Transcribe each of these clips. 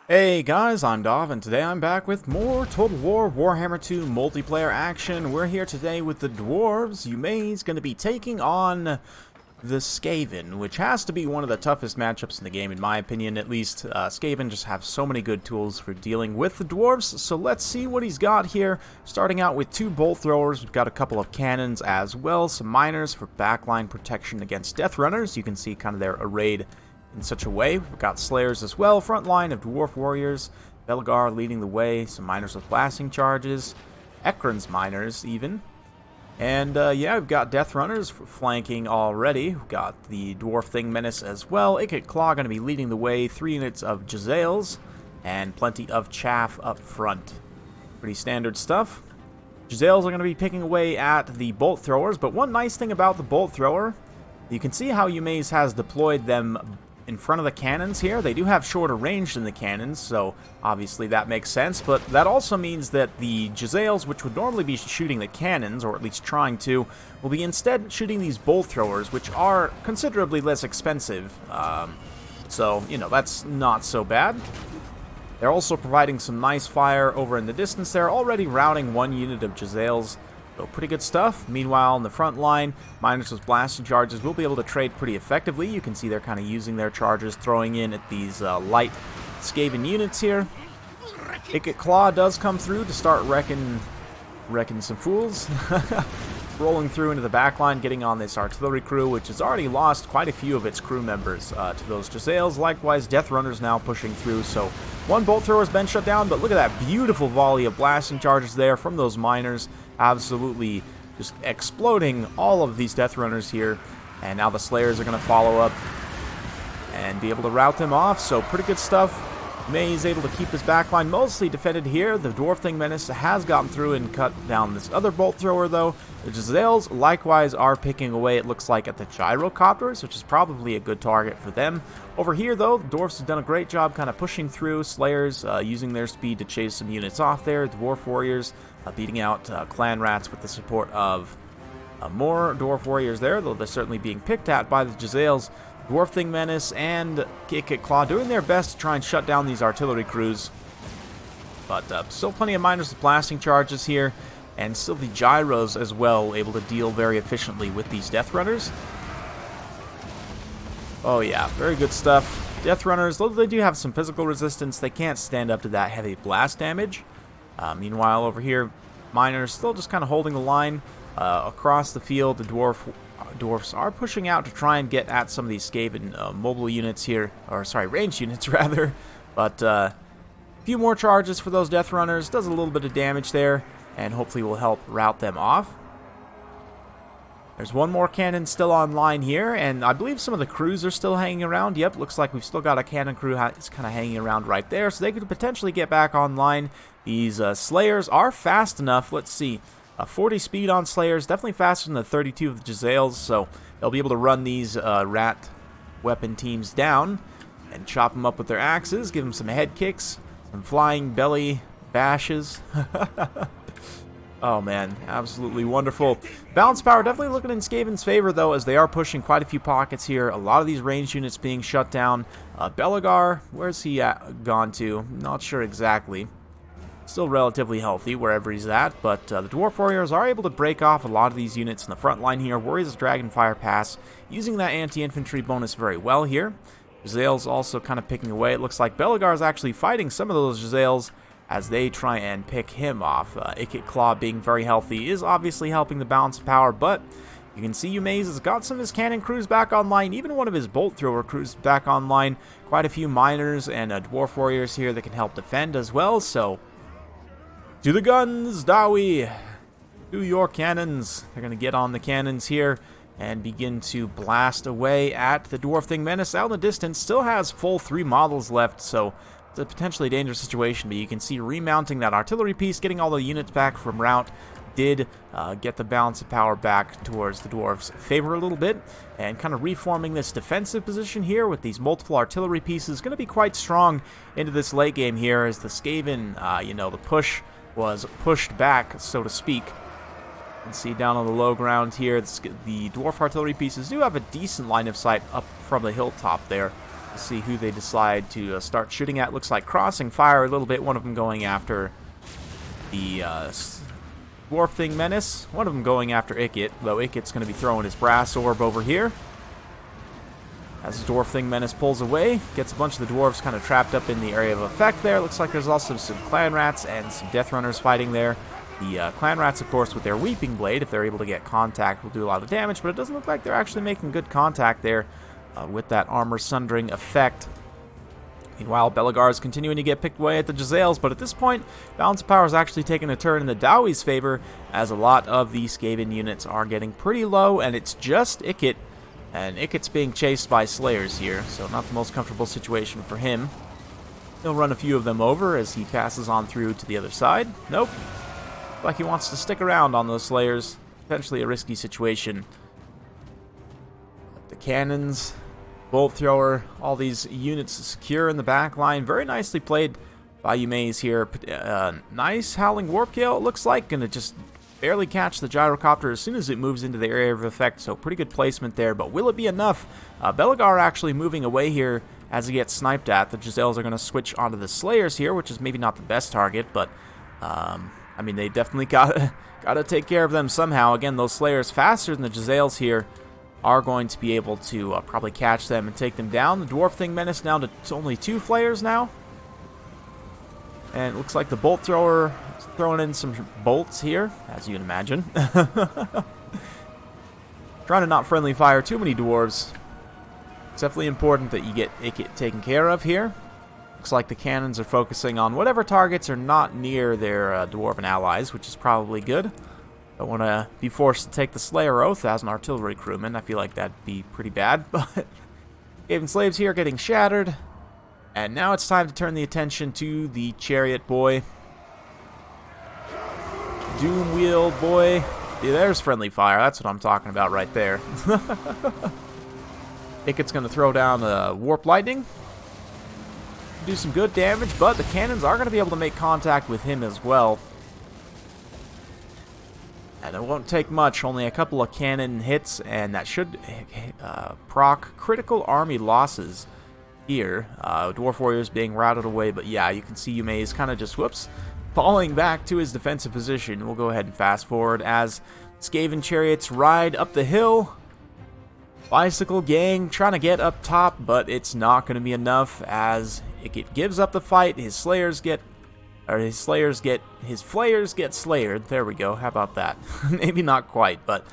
Hey guys, I'm Dov, and today I'm back with more Total War Warhammer 2 multiplayer action. We're here today with the Dwarves. Yume's going to be taking on the Skaven, which has to be one of the toughest matchups in the game, in my opinion, at least. Skaven just have so many good tools for dealing with the Dwarves, so let's see what he's got here. Starting out with two bolt throwers, we've got a couple of cannons as well, some miners for backline protection against death runners. You can see kind of they're arrayed in such a way. We've got Slayers as well, front line of Dwarf Warriors, Belgar leading the way, some miners with blasting charges, Ekron's miners even. And yeah, we've got Death Runners flanking already. We've got the Dwarf Thing Menace as well. Ikit Claw going to be leading the way, 3 units of Jezzails, and plenty of chaff up front. Pretty standard stuff. Jezzails are going to be picking away at the Bolt Throwers, but one nice thing about the Bolt Thrower, you can see how Yume's has deployed them in front of the cannons here. They do have shorter range than the cannons, so obviously that makes sense, but that also means that the Jezzails, which would normally be shooting the cannons, or at least trying to, will be instead shooting these bolt throwers, which are considerably less expensive. So, you know, that's not so bad. They're also providing some nice fire over in the distance. They're already routing 1 unit of Jezzails. So pretty good stuff. Meanwhile, on the front line, miners with blasting charges will be able to trade pretty effectively. You can see they're kind of using their charges, throwing in at these light Skaven units here. Ikit Claw does come through to start wrecking some fools. Rolling through into the back line, getting on this artillery crew, which has already lost quite a few of its crew members to those Jezzails. Likewise, Death Runners now pushing through, so 1 bolt thrower has been shut down, but look at that beautiful volley of blasting charges there from those miners. Absolutely just exploding all of these Death Runners here, and now the Slayers are going to follow up and be able to rout them off, so pretty good stuff. May is able to keep his backline mostly defended here. The Dwarf Thing Menace has gotten through and cut down this other bolt thrower, though. The Jezzails likewise are picking away, it looks like, at the gyrocopters, which is probably a good target for them. Over here, though, the Dwarfs have done a great job kind of pushing through. Slayers using their speed to chase some units off there. Dwarf Warriors beating out Clan Rats with the support of more Dwarf Warriors there, though they're certainly being picked at by the Jezzails. Dwarf Thing Menace and Ikit Claw doing their best to try and shut down these artillery crews. But still plenty of miners with blasting charges here, and still the gyros as well, able to deal very efficiently with these Death Runners. Oh yeah, very good stuff. Death Runners, though they do have some physical resistance, they can't stand up to that heavy blast damage. Meanwhile, over here, miners still just kind of holding the line across the field. The Dwarfs are pushing out to try and get at some of these Skaven mobile units here, or sorry, ranged units rather. But a few more charges for those Death Runners, does a little bit of damage there, and hopefully will help rout them off. There's 1 more cannon still online here, and I believe some of the crews are still hanging around. Yep, looks like we've still got a cannon crew that's kind of hanging around right there, so they could potentially get back online. These Slayers are fast enough. Let's see. 40 speed on Slayers, definitely faster than the 32 of the Jezzails, so they'll be able to run these rat weapon teams down and chop them up with their axes, give them some head kicks, some flying belly bashes. Oh man, absolutely wonderful. Balance power definitely looking in Skaven's favor, though, as they are pushing quite a few pockets here. A lot of these ranged units being shut down. Belgar, where's he gone to? Not sure exactly. Still relatively healthy wherever he's at, but the Dwarf Warriors are able to break off a lot of these units in the front line here. Warriors Dragonfire Pass using that anti-infantry bonus very well here. Jezzails also kind of picking away. It looks like Belgar is actually fighting some of those Jezzails as they try and pick him off. Ikit Claw being very healthy is obviously helping the balance of power, but you can see Yume's has got some of his cannon crews back online, even one of his bolt thrower crews back online. Quite a few miners and Dwarf Warriors here that can help defend as well, so to the guns, DAWI! To your cannons! They're going to get on the cannons here and begin to blast away at the Dwarf Thing Menace. Out in the distance, still has full 3 models left, so it's a potentially dangerous situation, but you can see remounting that artillery piece, getting all the units back from rout, did get the balance of power back towards the Dwarves' favor a little bit, and kind of reforming this defensive position here with these multiple artillery pieces. Going to be quite strong into this late game here as the Skaven, you know, the push was pushed back, so to speak. You can see down on the low ground here, the Dwarf artillery pieces do have a decent line of sight up from the hilltop there. see who they decide to start shooting at. Looks like crossing fire a little bit. One of them going after the Dwarf Thing Menace. One of them going after Ikit, though Ikit's going to be throwing his brass orb over here. As the Dwarf Thing Menace pulls away, gets a bunch of the dwarves kind of trapped up in the area of effect there. Looks like there's also some clan rats and some death runners fighting there. The clan rats, of course, with their Weeping Blade, if they're able to get contact, will do a lot of damage, but it doesn't look like they're actually making good contact there with that armor sundering effect. Meanwhile, Belegar is continuing to get picked away at the Jezzails, but at this point, balance of power is actually taking a turn in the DAWI's favor, as a lot of the Skaven units are getting pretty low, and it's just Ikit. And Ikit's being chased by Slayers here, so not the most comfortable situation for him. He'll run a few of them over as he passes on through to the other side. Nope. Looks like he wants to stick around on those Slayers. Potentially a risky situation. The cannons, bolt thrower, all these units secure in the back line. Very nicely played by Yumeis here. Nice Howling Warp Gale, it looks like. Gonna just barely catch the gyrocopter as soon as it moves into the area of effect, so pretty good placement there, but will it be enough? Belegar actually moving away here as he gets sniped at. The Jezzails are going to switch onto the Slayers here, which is maybe not the best target, but I mean, they definitely gotta take care of them somehow. Again, those Slayers faster than the Jezzails here are going to be able to probably catch them and take them down. The Dwarf Thing Menace down to only 2 Flayers now. And it looks like the bolt thrower is throwing in some bolts here, as you can imagine. Trying to not friendly fire too many dwarves. It's definitely important that you get Ikit taken care of here. Looks like the cannons are focusing on whatever targets are not near their dwarven allies, which is probably good. Don't want to be forced to take the Slayer Oath as an artillery crewman. I feel like that'd be pretty bad, but Skaven slaves here getting shattered. And now it's time to turn the attention to the Chariot Boy. Doom Wield Boy. Yeah, there's friendly fire. That's what I'm talking about right there. Ikit's going to throw down Warp Lightning. Do some good damage, but the cannons are going to be able to make contact with him as well. And it won't take much, only a couple of cannon hits, and that should proc critical army losses here. Dwarf Warriors being routed away, but yeah, you can see Yumeis kind of just, whoops, falling back to his defensive position. We'll go ahead and fast forward as Skaven chariots ride up the hill. Bicycle gang trying to get up top, but it's not going to be enough as it gives up the fight. His flayers get slayered. There we go. How about that? Maybe not quite, but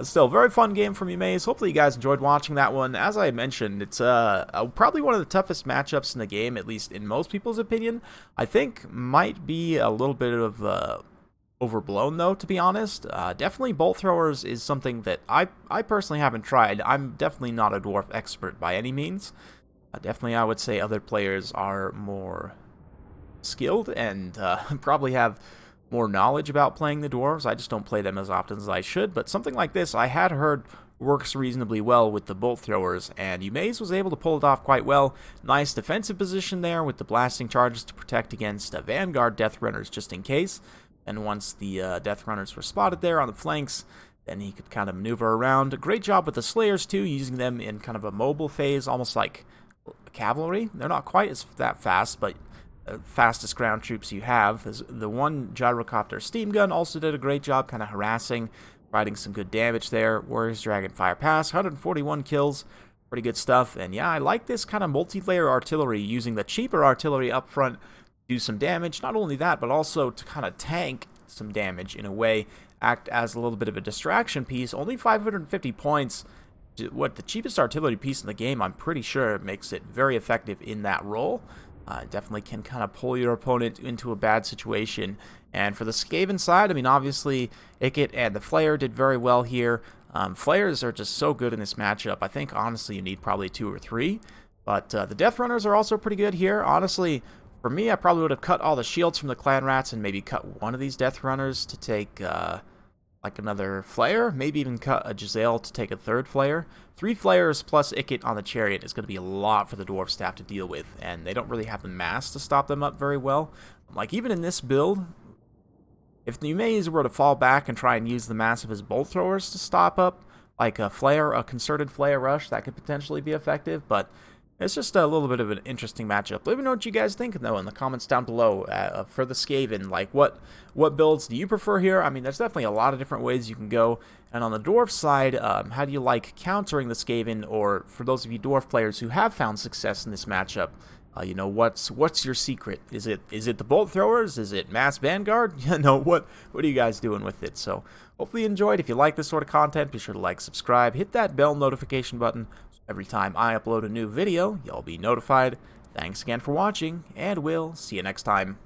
still, very fun game from Yumeis. Hopefully you guys enjoyed watching that one. As I mentioned, it's probably one of the toughest matchups in the game, at least in most people's opinion. I think might be a little bit of overblown, though, to be honest. Definitely bolt throwers is something that I personally haven't tried. I'm definitely not a dwarf expert by any means. Definitely, I would say other players are more skilled and probably have more knowledge about playing the dwarves. I just don't play them as often as I should, but something like this I had heard works reasonably well with the bolt throwers, and Yumeis was able to pull it off quite well. Nice defensive position there with the blasting charges to protect against Vanguard Death Runners just in case, and once the Death Runners were spotted there on the flanks, then he could kind of maneuver around. Great job with the Slayers too, using them in kind of a mobile phase, almost like cavalry. They're not quite as that fast, but fastest ground troops you have. The one gyrocopter steam gun also did a great job kind of harassing, providing some good damage there. Warriors Dragon Fire Pass, 141 kills, pretty good stuff. And yeah, I like this kind of multi-layer artillery, using the cheaper artillery up front to do some damage. Not only that, but also to kind of tank some damage in a way, act as a little bit of a distraction piece. Only 550 points. What, the cheapest artillery piece in the game, I'm pretty sure makes it very effective in that role. Definitely can kind of pull your opponent into a bad situation. And for the Skaven side, I mean, obviously, Ikit and the Flayer did very well here. Flayers are just so good in this matchup. I think, honestly, you need probably 2 or 3. But the Death Runners are also pretty good here. Honestly, for me, I probably would have cut all the shields from the Clan Rats and maybe cut one of these Death Runners to take like another Flayer, maybe even cut a Jezzail to take a third Flayer. 3 Flayers plus Ikit on the Chariot is going to be a lot for the Dwarf staff to deal with, and they don't really have the mass to stop them up very well. Like, even in this build, if the Yumeis were to fall back and try and use the mass of his bolt throwers to stop up, like a concerted Flayer rush, that could potentially be effective, but It's just a little bit of an interesting matchup. Let me know what you guys think, though, in the comments down below for the Skaven. Like, what builds do you prefer here? I mean, there's definitely a lot of different ways you can go. And on the Dwarf side, how do you like countering the Skaven? Or for those of you Dwarf players who have found success in this matchup, you know, what's your secret? Is it the bolt throwers? Is it mass vanguard? You know, what are you guys doing with it? So hopefully you enjoyed. If you like this sort of content, be sure to like, subscribe, hit that bell notification button. Every time I upload a new video, you'll be notified. Thanks again for watching, and we'll see you next time.